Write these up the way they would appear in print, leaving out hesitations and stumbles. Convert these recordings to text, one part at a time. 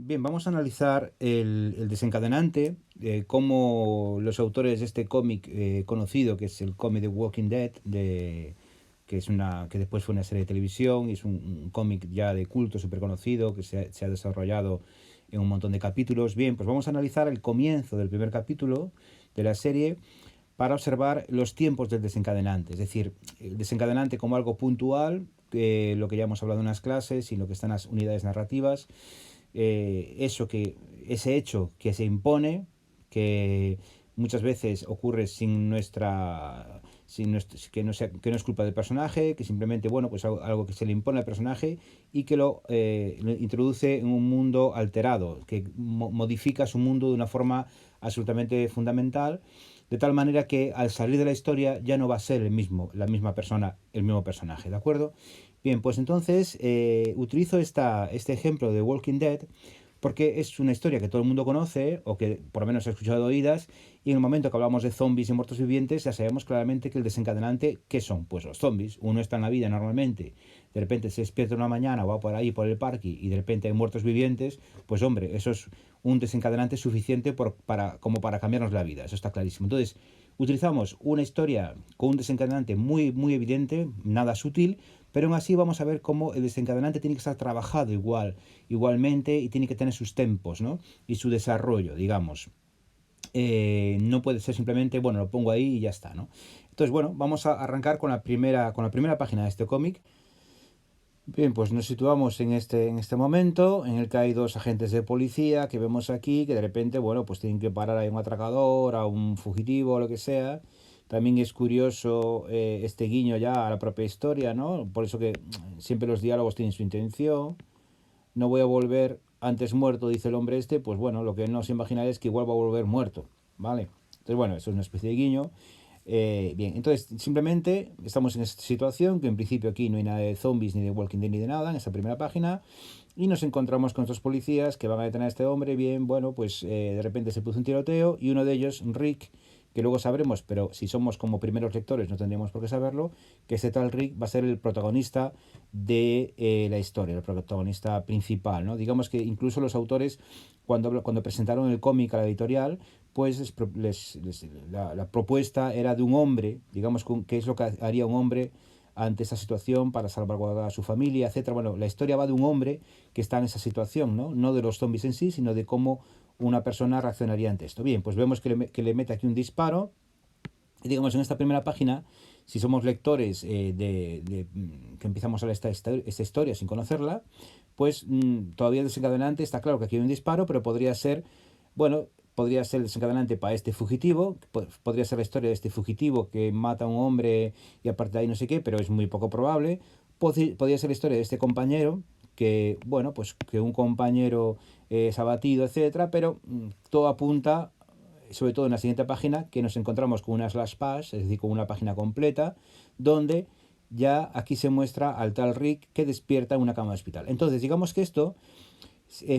Bien, vamos a analizar el desencadenante, cómo los autores de este cómic conocido, que es el cómic de Walking Dead, que después fue una serie de televisión y es un cómic ya de culto, súper conocido, que se ha desarrollado en un montón de capítulos. Bien, pues vamos a analizar el comienzo del primer capítulo de la serie para observar los tiempos del desencadenante, es decir, el desencadenante como algo puntual, lo que ya hemos hablado en las clases y lo que están las unidades narrativas, ese hecho que se impone, que muchas veces ocurre que no es culpa del personaje, que simplemente, bueno, pues algo que se le impone al personaje y que lo introduce en un mundo alterado, que modifica su mundo de una forma absolutamente fundamental, de tal manera que al salir de la historia ya no va a ser la misma persona, el mismo personaje, ¿de acuerdo? Bien, pues entonces utilizo este ejemplo de Walking Dead porque es una historia que todo el mundo conoce o que por lo menos ha escuchado oídas, y en el momento que hablamos de zombies y muertos vivientes ya sabemos claramente que el desencadenante, ¿qué son? Pues los zombies. Uno está en la vida normalmente, de repente se despierta una mañana o va por ahí por el parque y de repente hay muertos vivientes, pues hombre, eso es un desencadenante suficiente como para cambiarnos la vida, eso está clarísimo. Entonces, utilizamos una historia con un desencadenante muy, muy evidente, nada sutil, pero aún así vamos a ver cómo el desencadenante tiene que estar trabajado igualmente, y tiene que tener sus tempos, ¿no? Y su desarrollo, digamos. No puede ser simplemente, bueno, lo pongo ahí y ya está, ¿no? Entonces, bueno, vamos a arrancar con la primera página de este cómic. Bien, pues nos situamos en este momento en el que hay dos agentes de policía que vemos aquí, que de repente, bueno, pues tienen que parar a un atracador, a un fugitivo o lo que sea. También es curioso este guiño ya a la propia historia, ¿no? Por eso que siempre los diálogos tienen su intención. No voy a volver antes muerto, dice el hombre este, pues bueno, lo que no se imagina es que igual va a volver muerto, ¿vale? Entonces, bueno, eso es una especie de guiño. Bien, entonces simplemente estamos en esta situación, que en principio aquí no hay nada de zombies, ni de Walking Dead, ni de nada, en esta primera página, y nos encontramos con estos policías que van a detener a este hombre. Bien, bueno, pues de repente se puso un tiroteo y uno de ellos, Rick, que luego sabremos, pero si somos como primeros lectores no tendríamos por qué saberlo, que ese tal Rick va a ser el protagonista de la historia, el protagonista principal, ¿no? Digamos que incluso los autores, cuando presentaron el cómic a la editorial, pues la propuesta era de un hombre, digamos, qué es lo que haría un hombre ante esa situación para salvaguardar a su familia, etcétera. Bueno, la historia va de un hombre que está en esa situación, ¿no? No de los zombies en sí, sino de cómo una persona reaccionaría ante esto. Bien, pues vemos que le mete aquí un disparo. Y digamos, en esta primera página, si somos lectores que empezamos a leer esta historia sin conocerla, pues todavía el desencadenante está claro que aquí hay un disparo, pero podría ser, bueno, podría ser el desencadenante para este fugitivo, podría ser la historia de este fugitivo que mata a un hombre y aparte de ahí no sé qué, pero es muy poco probable. Podría ser la historia de este compañero, que, bueno, pues que un compañero es abatido, etcétera, pero todo apunta, sobre todo en la siguiente página, que nos encontramos con una slash page, es decir, con una página completa, donde ya aquí se muestra al tal Rick que despierta en una cama de hospital. Entonces, digamos que esto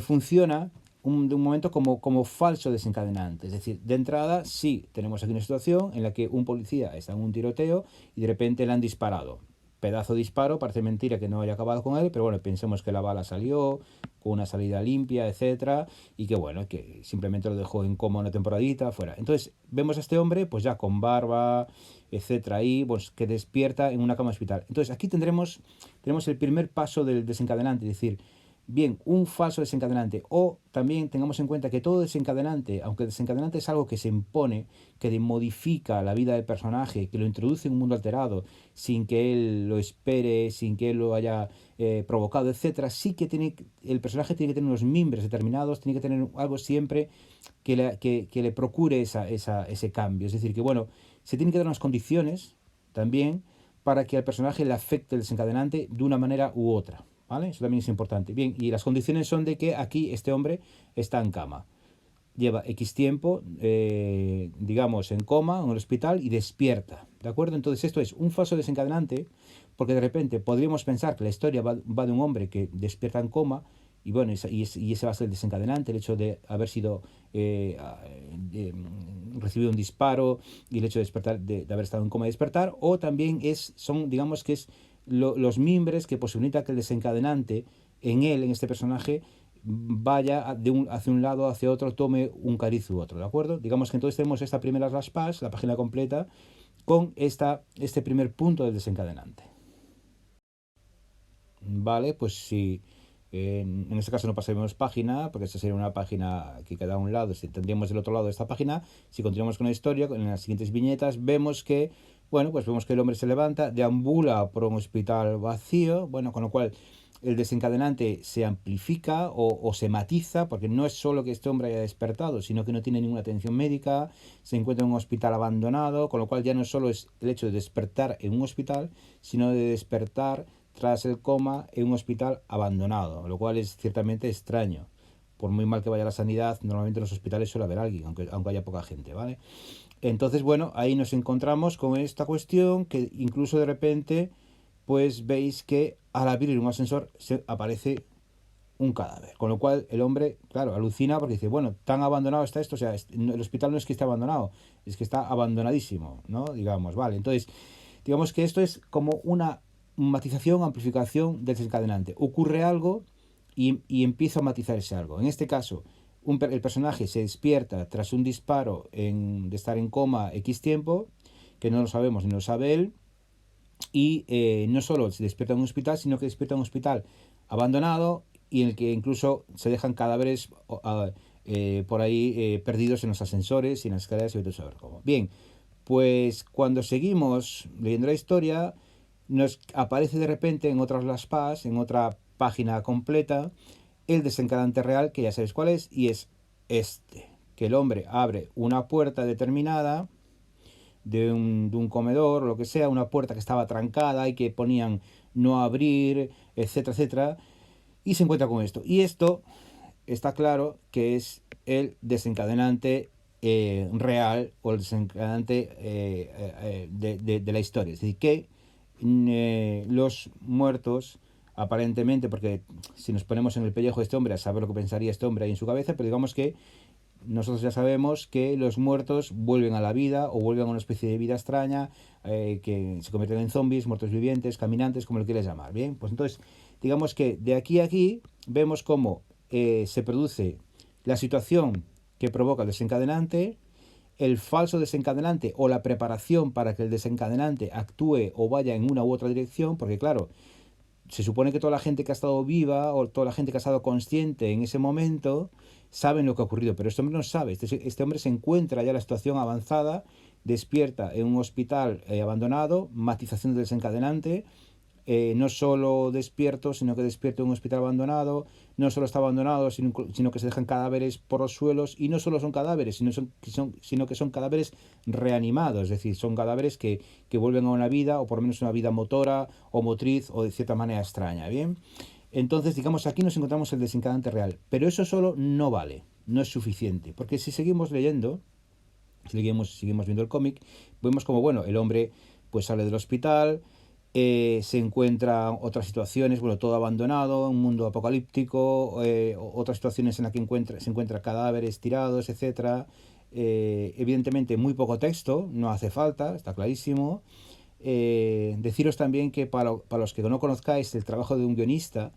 funciona de un momento como falso desencadenante. Es decir, de entrada, sí, tenemos aquí una situación en la que un policía está en un tiroteo y de repente le han disparado. Pedazo de disparo, parece mentira que no haya acabado con él, pero bueno, pensemos que la bala salió con una salida limpia, etcétera, y que bueno, que simplemente lo dejó en coma una temporadita, fuera. Entonces, vemos a este hombre, pues ya con barba, etcétera, ahí, pues que despierta en una cama de hospital. Entonces, aquí tenemos el primer paso del desencadenante, es decir, bien, un falso desencadenante. O también tengamos en cuenta que todo desencadenante, aunque el desencadenante es algo que se impone, que modifica la vida del personaje, que lo introduce en un mundo alterado, sin que él lo espere, sin que él lo haya provocado, etcétera, sí que el personaje tiene que tener unos mimbres determinados, tiene que tener algo siempre que le procure ese cambio. Es decir, que bueno, se tienen que dar unas condiciones también para que al personaje le afecte el desencadenante de una manera u otra. ¿Vale? Eso también es importante. Bien, y las condiciones son de que aquí este hombre está en cama. Lleva X tiempo, digamos, en coma, en el hospital, y despierta. ¿De acuerdo? Entonces esto es un falso desencadenante, porque de repente podríamos pensar que la historia va de un hombre que despierta en coma, y bueno, y ese va a ser el desencadenante, el hecho de haber sido recibido un disparo y el hecho de despertar, de haber estado en coma y despertar, o también digamos que es los mimbres que posibilitan que el desencadenante en él, en este personaje, vaya hacia un lado, hacia otro, tome un cariz u otro, ¿de acuerdo? Digamos que entonces tenemos esta primera slash pass, la página completa, con este primer punto del desencadenante. Vale, pues si en este caso no pasaremos página, porque esta sería una página que queda a un lado, si tendríamos del otro lado de esta página, si continuamos con la historia, en las siguientes viñetas, vemos que, bueno, pues vemos que el hombre se levanta, deambula por un hospital vacío, bueno, con lo cual el desencadenante se amplifica o se matiza, porque no es solo que este hombre haya despertado, sino que no tiene ninguna atención médica, se encuentra en un hospital abandonado, con lo cual ya no solo es el hecho de despertar en un hospital, sino de despertar tras el coma en un hospital abandonado, lo cual es ciertamente extraño. Por muy mal que vaya la sanidad, normalmente en los hospitales suele haber alguien, aunque haya poca gente, ¿vale? Entonces, bueno, ahí nos encontramos con esta cuestión que incluso de repente, pues veis que al abrir un ascensor se aparece un cadáver. Con lo cual el hombre, claro, alucina porque dice, bueno, tan abandonado está esto, o sea, el hospital no es que esté abandonado, es que está abandonadísimo, ¿no? Digamos, vale. Entonces, digamos que esto es como una matización, amplificación del desencadenante. Ocurre algo y empieza a matizar ese algo. En este caso, el personaje se despierta tras un disparo de estar en coma X tiempo, que no lo sabemos ni lo sabe él, y no solo se despierta en un hospital, sino que despierta en un hospital abandonado y en el que incluso se dejan cadáveres por ahí perdidos en los ascensores y en las escaleras y vete a saber cómo. Bien, pues cuando seguimos leyendo la historia, nos aparece de repente en otras las PAS, en otra página completa, el desencadenante real, que ya sabéis cuál es, y es este, que el hombre abre una puerta determinada de un comedor o lo que sea, una puerta que estaba trancada y que ponían no abrir, etcétera, etcétera, y se encuentra con esto. Y esto está claro que es el desencadenante real o el desencadenante de la historia. Es decir, que los muertos, aparentemente, porque si nos ponemos en el pellejo de este hombre, a saber lo que pensaría este hombre ahí en su cabeza, pero digamos que nosotros ya sabemos que los muertos vuelven a la vida o vuelven a una especie de vida extraña, que se convierten en zombies, muertos vivientes, caminantes, como lo quieras llamar. Bien, pues entonces, digamos que de aquí a aquí vemos cómo se produce la situación que provoca el desencadenante, el falso desencadenante o la preparación para que el desencadenante actúe o vaya en una u otra dirección, porque claro, se supone que toda la gente que ha estado viva o toda la gente que ha estado consciente en ese momento saben lo que ha ocurrido, pero este hombre no sabe. Este hombre se encuentra ya en la situación avanzada, despierta en un hospital abandonado, matización del desencadenante, no solo despierto, sino que despierto en un hospital abandonado, no solo está abandonado, sino que se dejan cadáveres por los suelos, y no solo son cadáveres, sino que son cadáveres reanimados, es decir, son cadáveres que vuelven a una vida, o por lo menos una vida motora o motriz, o de cierta manera extraña, ¿bien? Entonces, digamos, aquí nos encontramos el desencadenante real, pero eso solo no vale, no es suficiente, porque si seguimos leyendo, seguimos viendo el cómic, vemos como, bueno, el hombre pues sale del hospital, se encuentra otras situaciones, bueno, todo abandonado, un mundo apocalíptico, otras situaciones en las que se encuentra cadáveres tirados, etcétera. Evidentemente muy poco texto, no hace falta, está clarísimo. Deciros también que para los que no conozcáis el trabajo de un guionista,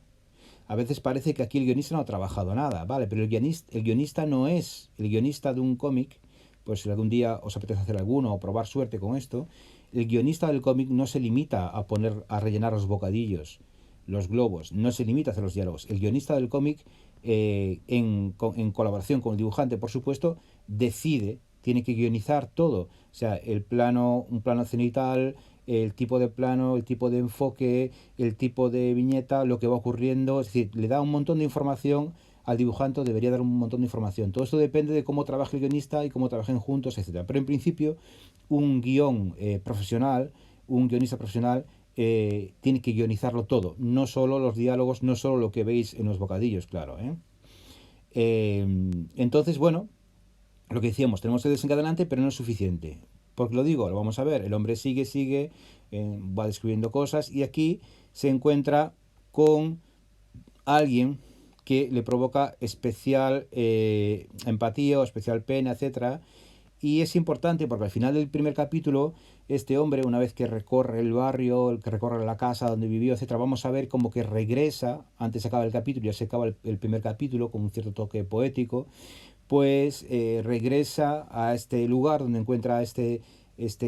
a veces parece que aquí el guionista no ha trabajado nada, ¿vale? Pero el guionista no es el guionista de un cómic, pues si algún día os apetece hacer alguno o probar suerte con esto, el guionista del cómic no se limita a rellenar los bocadillos, los globos, no se limita a hacer los diálogos. El guionista del cómic, en colaboración con el dibujante, por supuesto, tiene que guionizar todo. O sea, un plano cenital, el tipo de plano, el tipo de enfoque, el tipo de viñeta, lo que va ocurriendo. Es decir, le da un montón de información al dibujante, debería dar un montón de información. Todo esto depende de cómo trabaje el guionista y cómo trabajen juntos, etcétera. Pero en principio, un guión profesional, un guionista profesional, tiene que guionizarlo todo, no solo los diálogos, no solo lo que veis en los bocadillos, claro. Entonces, bueno, lo que decíamos, tenemos el desencadenante, pero no es suficiente. Porque lo digo, lo vamos a ver, el hombre sigue, va descubriendo cosas y aquí se encuentra con alguien que le provoca especial empatía o especial pena, etcétera. Y es importante porque al final del primer capítulo este hombre, una vez que recorre el barrio, que recorre la casa donde vivió, etcétera, vamos a ver como que regresa, antes se acaba el capítulo, ya se acaba el primer capítulo con un cierto toque poético, pues regresa a este lugar donde encuentra este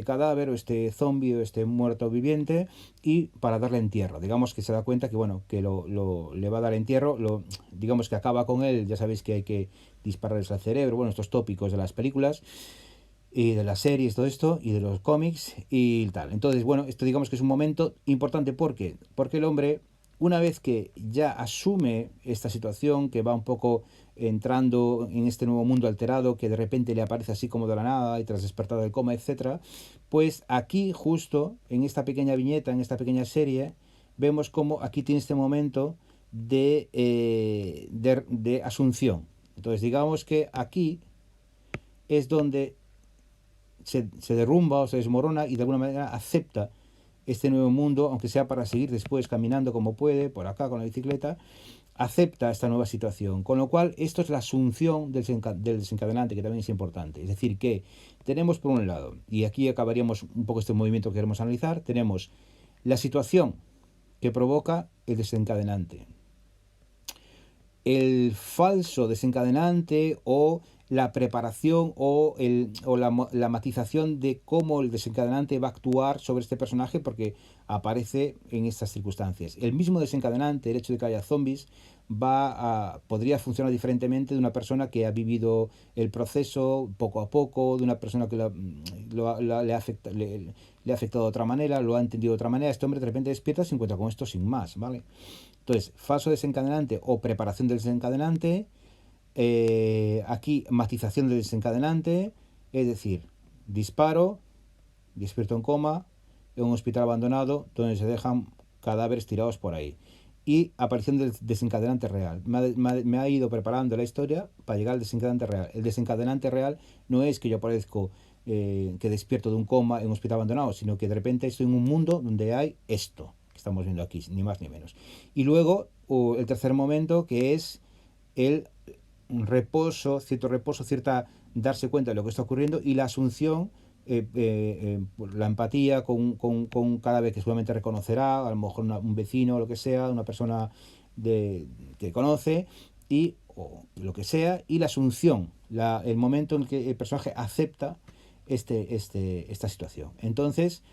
cadáver o este zombie o este muerto viviente y para darle entierro. Digamos que se da cuenta que, bueno, que le va a dar entierro, digamos que acaba con él, ya sabéis que hay que dispararles al cerebro, bueno, estos tópicos de las películas y de las series, todo esto, y de los cómics y tal. Entonces, bueno, esto digamos que es un momento importante. ¿Por qué? Porque el hombre, una vez que ya asume esta situación, que va un poco entrando en este nuevo mundo alterado, que de repente le aparece así como de la nada y tras despertar del coma, etcétera, pues aquí justo, en esta pequeña viñeta, en esta pequeña serie, vemos como aquí tiene este momento de asunción. Entonces, digamos que aquí es donde se derrumba o se desmorona y de alguna manera acepta este nuevo mundo, aunque sea para seguir después caminando como puede, por acá con la bicicleta, acepta esta nueva situación. Con lo cual, esto es la asunción del desencadenante, que también es importante. Es decir, que tenemos por un lado, y aquí acabaríamos un poco este movimiento que queremos analizar, tenemos la situación que provoca el desencadenante, el falso desencadenante o la preparación o la matización de cómo el desencadenante va a actuar sobre este personaje porque aparece en estas circunstancias. El mismo desencadenante, el hecho de que haya zombies, podría funcionar diferentemente de una persona que ha vivido el proceso poco a poco, de una persona que le ha afectado de otra manera, lo ha entendido de otra manera. Este hombre de repente despierta y se encuentra con esto sin más, ¿vale? Entonces, falso desencadenante o preparación del desencadenante, aquí matización del desencadenante, es decir, disparo, despierto en coma, en un hospital abandonado donde se dejan cadáveres tirados por ahí. Y aparición del desencadenante real. Me ha ido preparando la historia para llegar al desencadenante real. El desencadenante real no es que yo aparezco, que despierto de un coma en un hospital abandonado, sino que de repente estoy en un mundo donde hay esto que estamos viendo aquí, ni más ni menos. Y luego el tercer momento, que es el reposo, cierta darse cuenta de lo que está ocurriendo y la asunción, la empatía con cada vez que seguramente reconocerá, a lo mejor un vecino o lo que sea, una persona que conoce, o lo que sea, y la asunción, el momento en que el personaje acepta esta situación. Entonces,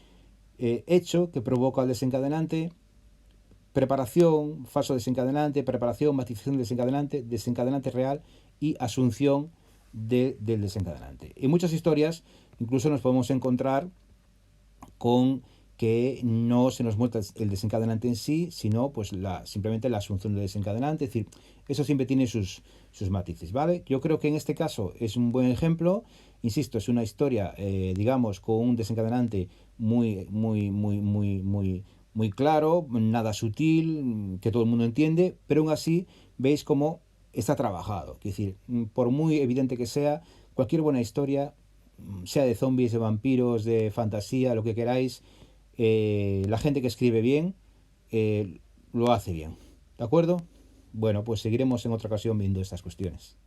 hecho que provoca el desencadenante, preparación, falso desencadenante, preparación, matización desencadenante, desencadenante real y asunción del desencadenante. En muchas historias incluso nos podemos encontrar con que no se nos muestra el desencadenante en sí, sino pues simplemente la asunción del desencadenante. Es decir, eso siempre tiene sus matices, ¿vale? Yo creo que en este caso es un buen ejemplo. Insisto, es una historia, digamos, con un desencadenante muy claro, nada sutil, que todo el mundo entiende, pero aún así veis cómo está trabajado. Es decir, por muy evidente que sea, cualquier buena historia, sea de zombies, de vampiros, de fantasía, lo que queráis, la gente que escribe bien, lo hace bien. ¿De acuerdo? Bueno, pues seguiremos en otra ocasión viendo estas cuestiones.